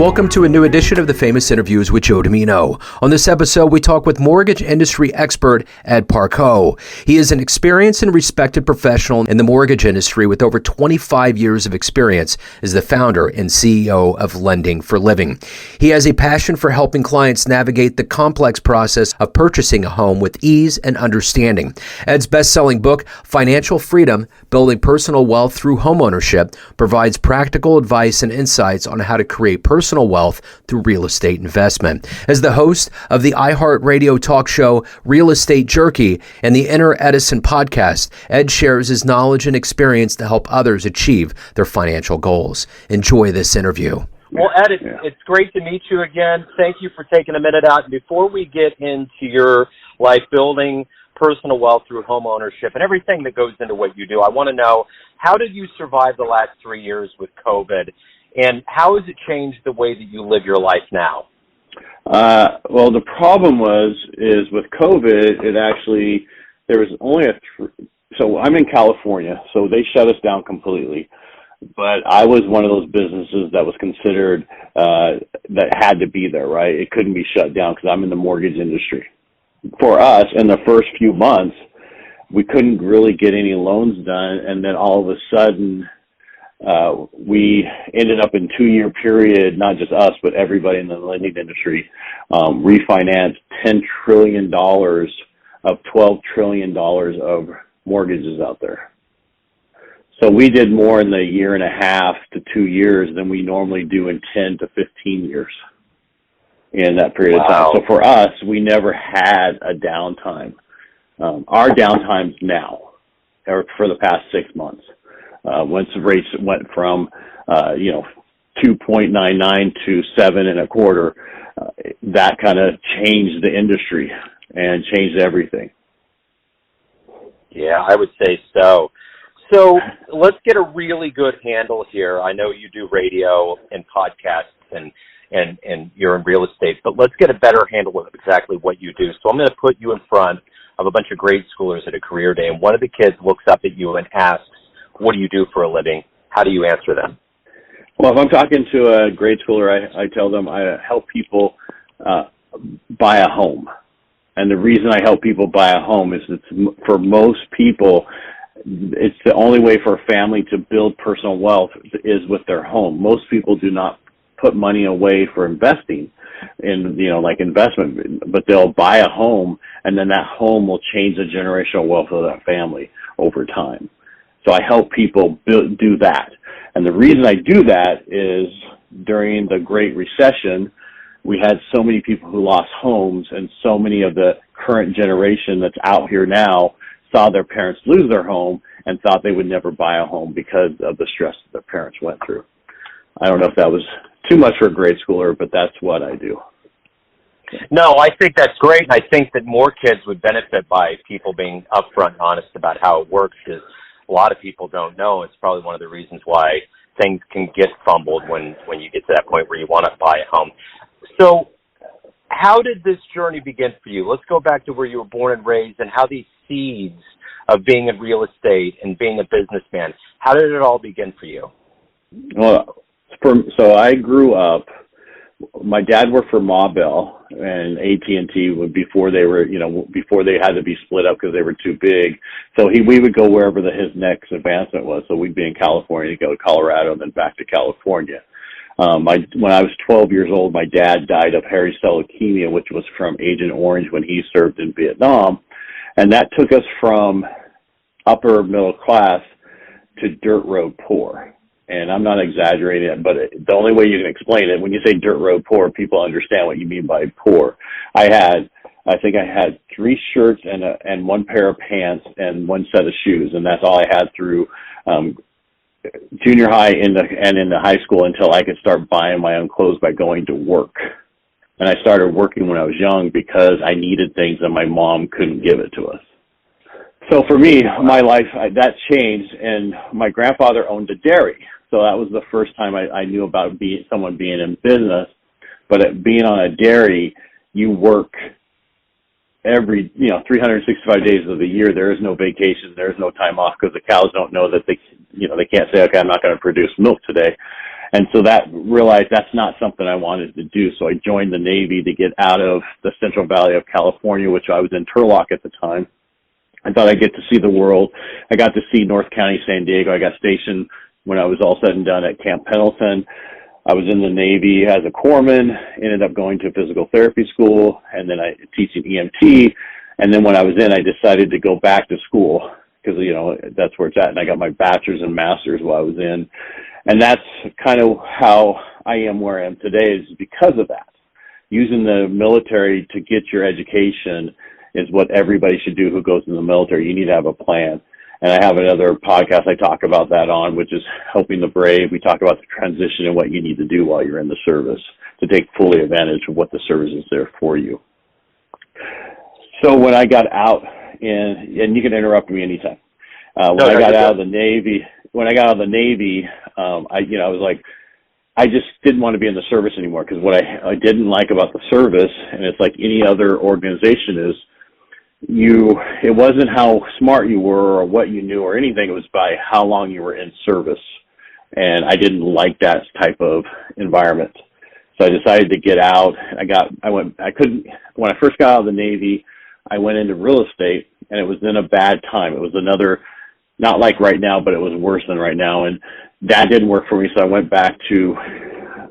Welcome to a new edition of the Famous Interviews with Joe Dimino. On this episode, we talk with mortgage industry expert Ed Parcaut. He is an experienced and respected professional in the mortgage industry with over 25 years of experience as the founder and CEO of Lending for Living. He has a passion for helping clients navigate the complex process of purchasing a home with ease and understanding. Ed's best-selling book, Financial Freedom: Building Personal Wealth Through Homeownership, provides practical advice and insights on how to create personal wealth through real estate investment. As the host of the iHeartRadio talk show Real Estate Jerky and the Inner Edison podcast, Ed shares his knowledge and experience to help others achieve their financial goals. Enjoy this interview. Well, Ed, it's great to meet you again. Thank you for taking a minute out. And before we get into your life building personal wealth through home ownership and everything that goes into what you do, I want to know, how did you survive the last 3 years with COVID? And how has it changed the way that you live your life now? Well, the problem is with COVID, there was only so I'm in California, so they shut us down completely. But I was one of those businesses that was considered, that had to be there, right? It couldn't be shut down because I'm in the mortgage industry. For us, in the first few months, we couldn't really get any loans done. And then all of a sudden, we ended up in 2-year period, not just us, but everybody in the lending industry, refinanced $10 trillion of $12 trillion of mortgages out there. So we did more in the 1.5 to 2 years than we normally do in 10 to 15 years in that period of time. So for us, we never had a downtime. Our downtime's now, or for the past 6 months. Once the rates went from, 2.99 to 7.25, that kind of changed the industry and changed everything. Yeah, I would say so. So let's get a really good handle here. I know you do radio and podcasts and you're in real estate, but let's get a better handle of exactly what you do. So I'm going to put you in front of a bunch of grade schoolers at a career day, and one of the kids looks up at you and asks, "What do you do for a living?" How do you answer them? Well, if I'm talking to a grade schooler, I tell them I help people buy a home. And the reason I help people buy a home is for most people, it's the only way for a family to build personal wealth is with their home. Most people do not put money away for investing in, like investment, but they'll buy a home, and then that home will change the generational wealth of that family over time. So I help people do that. And the reason I do that is during the Great Recession, we had so many people who lost homes, and so many of the current generation that's out here now saw their parents lose their home and thought they would never buy a home because of the stress that their parents went through. I don't know if that was too much for a grade schooler, but that's what I do. No, I think that's great. And I think that more kids would benefit by people being upfront and honest about how it works, because a lot of people don't know. It's probably one of the reasons why things can get fumbled when you get to that point where you want to buy a home. So how did this journey begin for you? Let's go back to where you were born and raised and how these seeds of being in real estate and being a businessman, how did it all begin for you? Well, so I grew up, my dad worked for Ma Bell and AT&T before they were, before they had to be split up because they were too big. So we would go wherever his next advancement was. So we'd be in California, go to Colorado, and then back to California. When I was 12 years old, my dad died of hairy cell leukemia, which was from Agent Orange when he served in Vietnam. And that took us from upper middle class to dirt road poor. And I'm not exaggerating it, but the only way you can explain it, when you say dirt road poor, people understand what you mean by poor. I think I had 3 shirts and 1 pair of pants and 1 set of shoes, and that's all I had through junior high and in the high school until I could start buying my own clothes by going to work. And I started working when I was young because I needed things and my mom couldn't give it to us. So for me, my life, that changed, and my grandfather owned a dairy. So that was the first time I knew about someone being in business. But being on a dairy, you work every, 365 days of the year. There is no vacation. There is no time off because the cows don't know that they can't say, okay, I'm not going to produce milk today. And so that realized that's not something I wanted to do. So I joined the Navy to get out of the Central Valley of California, which I was in Turlock at the time. I thought I'd get to see the world. I got to see North County, San Diego. I got stationed when I was all said and done at Camp Pendleton. I was in the Navy as a corpsman, ended up going to physical therapy school, and then I teaching EMT. And then when I was in, I decided to go back to school because, you know, that's where it's at. And I got my bachelor's and master's while I was in. And that's kind of how I am where I am today, is because of that. Using the military to get your education is what everybody should do who goes in the military. You need to have a plan. And I have another podcast I talk about that on, which is Helping the Brave. We talk about the transition and what you need to do while you're in the service to take fully advantage of what the service is there for you. So when I got out, and you can interrupt me anytime. When I got out of the Navy, I was like, I just didn't want to be in the service anymore, because what I didn't like about the service, and it's like any other organization, is it wasn't how smart you were or what you knew or anything. It was by how long you were in service. And I didn't like that type of environment. So I decided to get out. When I first got out of the Navy, I went into real estate, and it was in a bad time. It was another, not like right now, but it was worse than right now. And that didn't work for me. So I went back to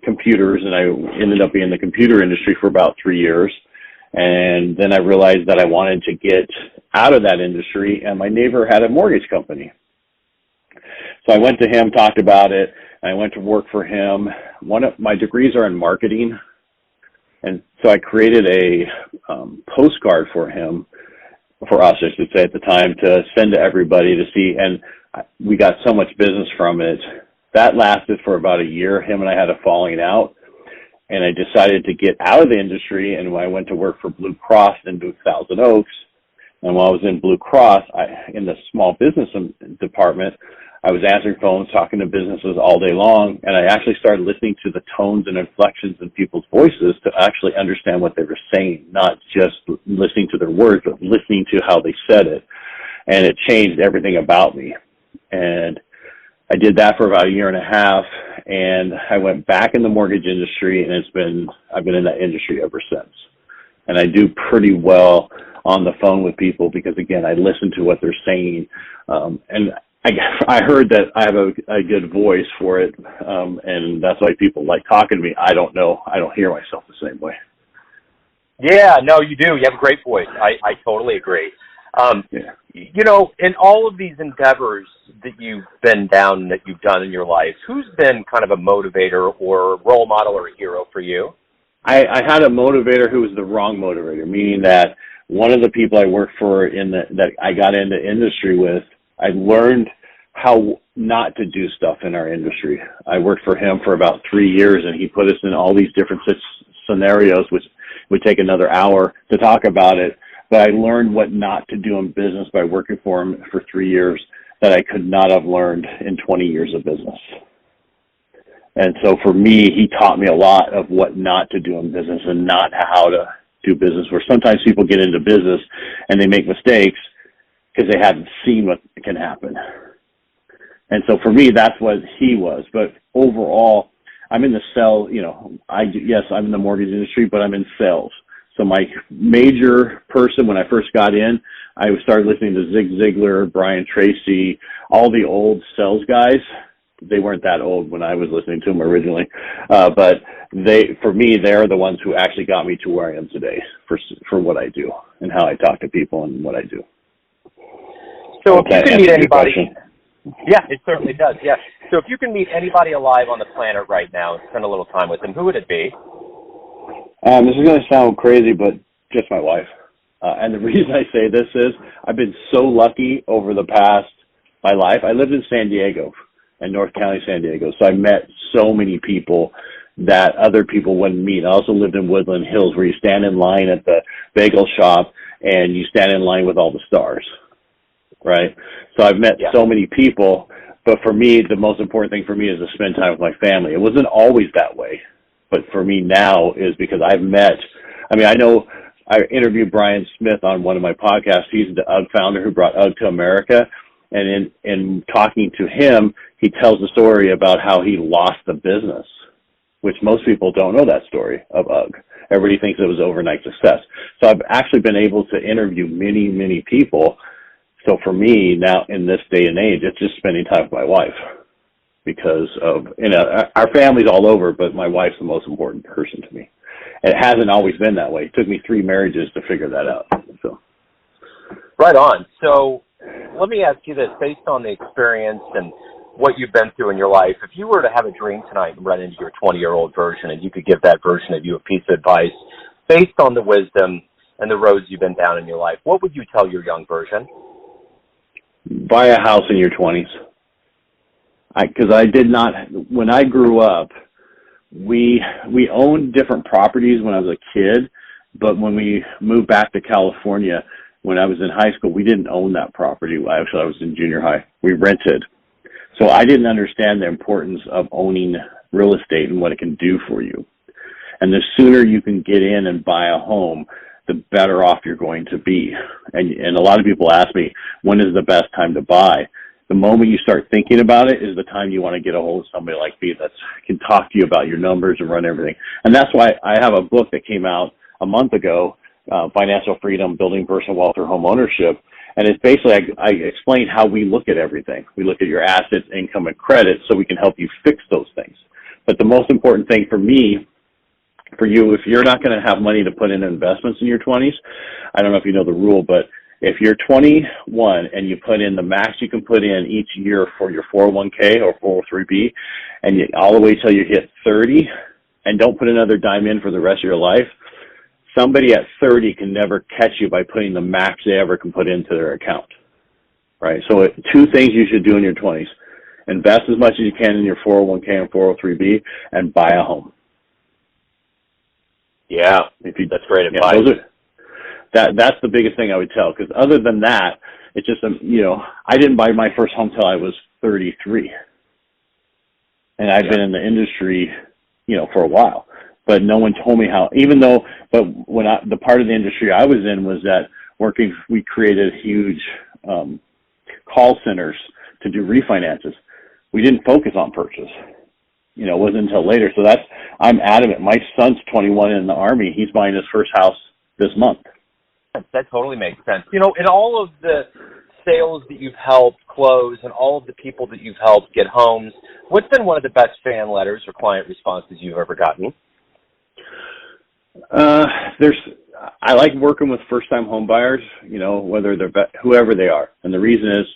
computers, and I ended up being in the computer industry for about 3 years. And then I realized that I wanted to get out of that industry, and my neighbor had a mortgage company. So I went to him, talked about it, and I went to work for him. One of my degrees are in marketing, and so I created a postcard for us, I should say, at the time, to send to everybody to see, and we got so much business from it. That lasted for about a year. Him and I had a falling out. And I decided to get out of the industry, and when I went to work for Blue Cross in Thousand Oaks, and while I was in Blue Cross, in the small business department, I was answering phones, talking to businesses all day long, and I actually started listening to the tones and inflections in people's voices to actually understand what they were saying, not just listening to their words, but listening to how they said it. And it changed everything about me. And I did that for about a year and a half, and I went back in the mortgage industry, and I've been in that industry ever since. And I do pretty well on the phone with people because, again, I listen to what they're saying. And I heard that I have a good voice for it, and that's why people like talking to me. I don't know. I don't hear myself the same way. Yeah, no, you do. You have a great voice. I totally agree. You know, in all of these endeavors that you've been down, that you've done in your life, who's been kind of a motivator or role model or a hero for you? I had a motivator who was the wrong motivator, meaning that one of the people I worked for that I got into industry with, I learned how not to do stuff in our industry. I worked for him for about 3 years, and he put us in all these different scenarios, which would take another hour to talk about it. But I learned what not to do in business by working for him for 3 years that I could not have learned in 20 years of business. And so for me, he taught me a lot of what not to do in business and not how to do business, where sometimes people get into business and they make mistakes because they haven't seen what can happen. And so for me, that's what he was. But overall, I'm in the sales, I'm in the mortgage industry, but I'm in sales. So my major person, when I first got in, I started listening to Zig Ziglar, Brian Tracy, all the old sales guys. They weren't that old when I was listening to them originally. But for me, they're the ones who actually got me to where I am today for what I do and how I talk to people and what I do. So if you can meet anybody, yeah, it certainly does. Yeah. So if you can meet anybody alive on the planet right now and spend a little time with them, who would it be? This is going to sound crazy, but just my wife. And the reason I say this is I've been so lucky over my life. I lived in San Diego, in North County, San Diego. So I met so many people that other people wouldn't meet. I also lived in Woodland Hills, where you stand in line at the bagel shop and you stand in line with all the stars, right? So I've met so many people, but for me, the most important thing for me is to spend time with my family. It wasn't always that way. But for me now is because I know I interviewed Brian Smith on one of my podcasts. He's the UGG founder who brought UGG to America. And in talking to him, he tells the story about how he lost the business, which most people don't know that story of UGG. Everybody thinks it was overnight success. So I've actually been able to interview many, many people. So for me now in this day and age, it's just spending time with my wife because of, our family's all over, but my wife's the most important person to me. It hasn't always been that way. It took me 3 marriages to figure that out. So. Right on. So let me ask you this, based on the experience and what you've been through in your life, if you were to have a dream tonight and run into your 20-year-old version and you could give that version of you a piece of advice based on the wisdom and the roads you've been down in your life, what would you tell your young version? Buy a house in your 20s. Because I did not, when I grew up, we owned different properties when I was a kid, but when we moved back to California, when I was in high school, we didn't own that property. Actually, I was in junior high. We rented. So I didn't understand the importance of owning real estate and what it can do for you. And the sooner you can get in and buy a home, the better off you're going to be. And a lot of people ask me, when is the best time to buy? The moment you start thinking about it is the time you want to get a hold of somebody like me that can talk to you about your numbers and run everything. And that's why I have a book that came out a month ago, Financial Freedom, Building Personal Wealth Through Homeownership. And it's basically, I explain how we look at everything. We look at your assets, income, and credit so we can help you fix those things. But the most important thing for me, for you, if you're not going to have money to put in investments in your 20s, I don't know if you know the rule, but if you're 21 and you put in the max you can put in each year for your 401k or 403b, and all the way till you hit 30, and don't put another dime in for the rest of your life, somebody at 30 can never catch you by putting the max they ever can put into their account, right? So 2 things you should do in your 20s. Invest as much as you can in your 401k and 403b, and buy a home. Yeah, that's great advice. That's the biggest thing I would tell, because other than that, it's just, I didn't buy my first home till I was 33. And I've been in the industry, for a while. But no one told me how, the part of the industry I was in was that we created huge call centers to do refinances. We didn't focus on purchase. It wasn't until later. So I'm adamant. My son's 21 in the Army. He's buying his first house this month. That totally makes sense. In all of the sales that you've helped close and all of the people that you've helped get homes, what's been one of the best fan letters or client responses you've ever gotten? I like working with first-time home buyers, whether they're whoever they are. And the reason is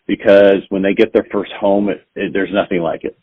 because when they get their first home, there's nothing like it.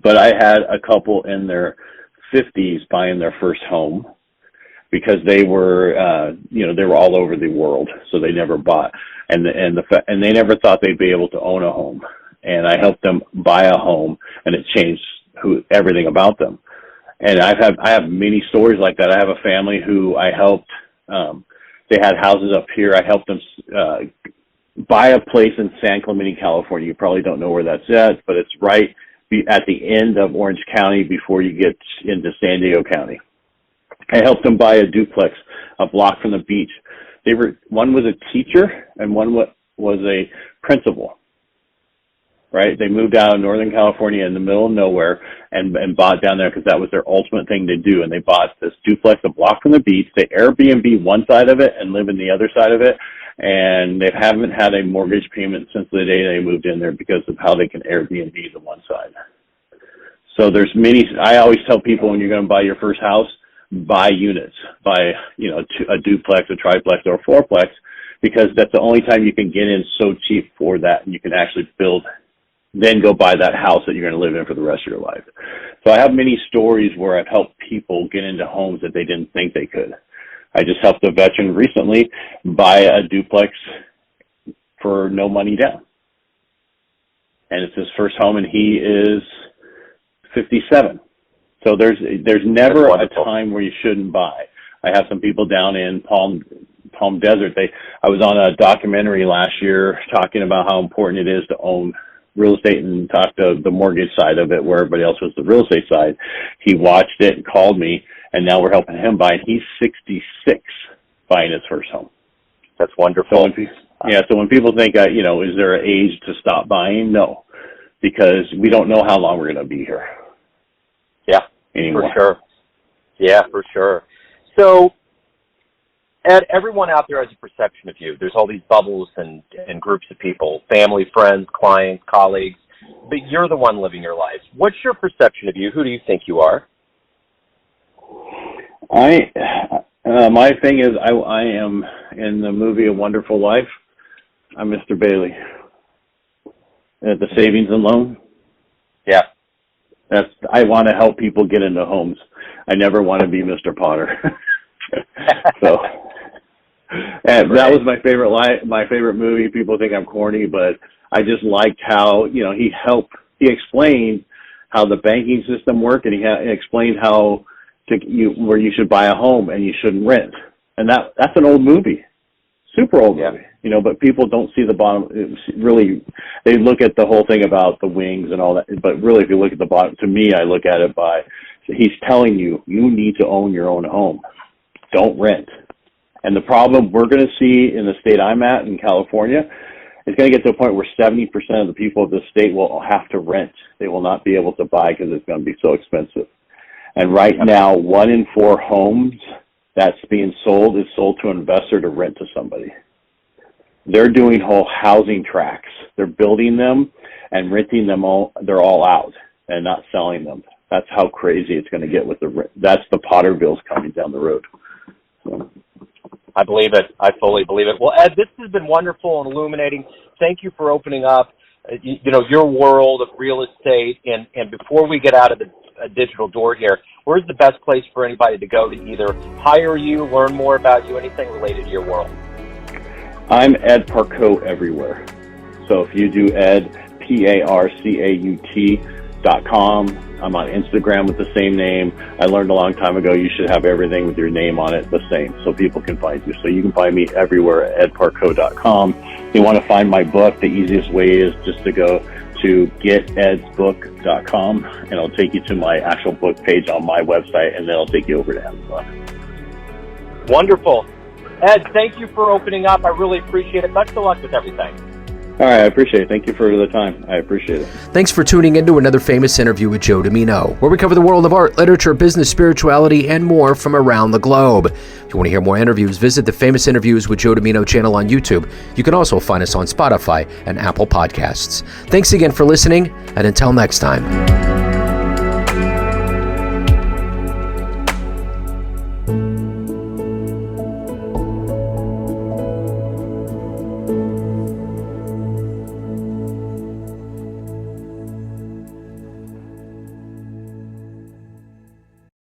But I had a couple in their 50s buying their first home because they were, they were all over the world, so they never bought, and they never thought they'd be able to own a home. And I helped them buy a home, and it changed everything about them. And I have many stories like that. I have a family who I helped. They had houses up here. I helped them buy a place in San Clemente, California. You probably don't know where that's at, but it's right at the end of Orange County before you get into San Diego County. I helped them buy a duplex a block from the beach. One was a teacher and one was a principal. Right? They moved out of Northern California in the middle of nowhere and bought down there because that was their ultimate thing to do. And they bought this duplex a block from the beach. They Airbnb one side of it and live in the other side of it. And they haven't had a mortgage payment since the day they moved in there because of how they can Airbnb the one side. So I always tell people when you're going to buy your first house, buy units, buy, a duplex, a triplex, or a fourplex, because that's the only time you can get in so cheap for that, and you can actually build, then go buy that house that you're going to live in for the rest of your life. So I have many stories where I've helped people get into homes that they didn't think they could. I just helped a veteran recently buy a duplex for no money down. And it's his first home, and he is 57. So there's never a time where you shouldn't buy. I have some people down in Palm Desert. I was on a documentary last year talking about how important it is to own real estate and talk to the mortgage side of it where everybody else was the real estate side. He watched it and called me, and now we're helping him buy it. He's 66 buying his first home. That's wonderful. Yeah, so when people think, is there an age to stop buying? No, because we don't know how long we're going to be here. Yeah, anymore. For sure. Yeah, for sure. So, Ed, everyone out there has a perception of you. There's all these bubbles and groups of people, family, friends, clients, colleagues, but you're the one living your life. What's your perception of you? Who do you think you are? My thing is, I am in the movie A Wonderful Life. I'm Mr. Bailey at the Savings and Loan. Yeah. I want to help people get into homes. I never want to be Mr. Potter. So, and that was my favorite movie. People think I'm corny, but I just liked how, he explained how the banking system worked, and he explained how where you should buy a home and you shouldn't rent. And that's an old movie. Super old movie, but people don't see the bottom. Really, they look at the whole thing about the wings and all that. But really, if you look at the bottom, to me, I look at it he's telling you need to own your own home. Don't rent. And the problem we're going to see in the state I'm at in California is going to get to a point where 70% of the people of the state will have to rent. They will not be able to buy because it's going to be so expensive. And right now, 1 in 4 homes that's being sold is sold to an investor to rent to somebody. They're doing whole housing tracts. They're building them and renting them all. They're all out and not selling them. That's how crazy it's going to get with that's the Pottervilles coming down the road. So. I believe it. I fully believe it. Well, Ed, this has been wonderful and illuminating. Thank you for opening up, your world of real estate. And before we get out of the digital door here, where's the best place for anybody to go to either hire you, learn more about you, anything related to your world? I'm Ed Parcaut everywhere. So if you do Ed, Parcaut.com. I'm on Instagram with the same name. I learned a long time ago you should have everything with your name on it the same so people can find you. So you can find me everywhere at edparcaut.com. If you want to find my book, the easiest way is just to go to getedsbook.com, and it'll take you to my actual book page on my website, and then it'll take you over to Amazon. Wonderful. Ed, thank you for opening up. I really appreciate it. Best of luck with everything. All right, I appreciate it. Thank you for the time. I appreciate it. Thanks for tuning in to another famous interview with Joe Dimino, where we cover the world of art, literature, business, spirituality, and more from around the globe. If you want to hear more interviews, visit the Famous Interviews with Joe Dimino channel on YouTube. You can also find us on Spotify and Apple Podcasts. Thanks again for listening, and until next time.